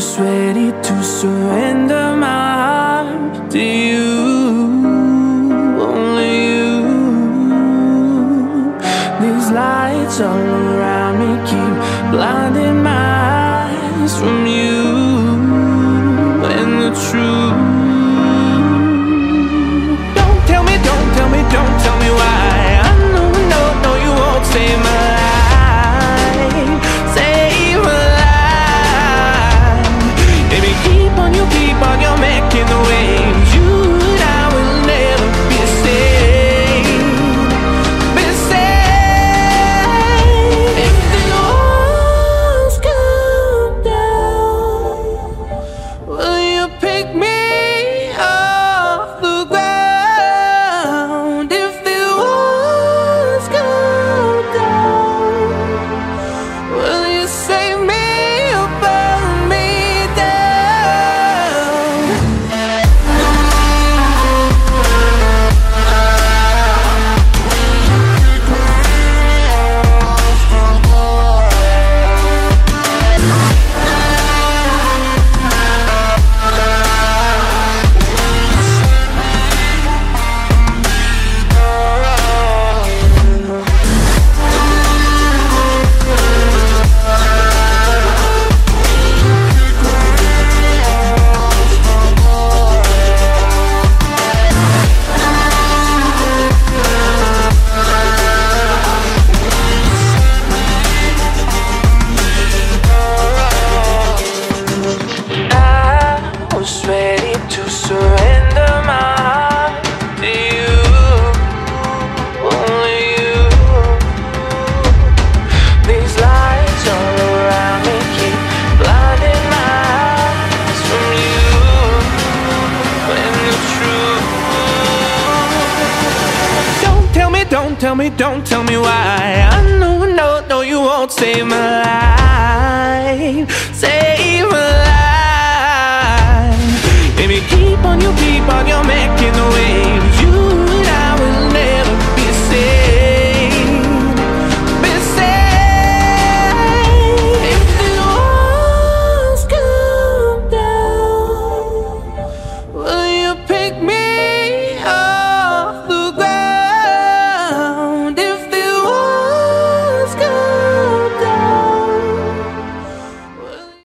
was ready to surrender my heart to you, only you. These lights all around me keep blinding my eyes from you and the truth. Don't tell me, don't tell me, don't tell me why. I know, no, no, you won't save my life, save my life. Baby, keep on, you're making the waves. You and I will never be saved, be saved. If the walls come down, will you pick me off the ground? If the walls come down, will you save me or burn me down? I was ready to surrender my heart to you, only you. These lights all around me keep blinding my eyes from you and the truth. Don't tell me, don't tell me, don't tell me why. I know, no, no, you won't save my life, save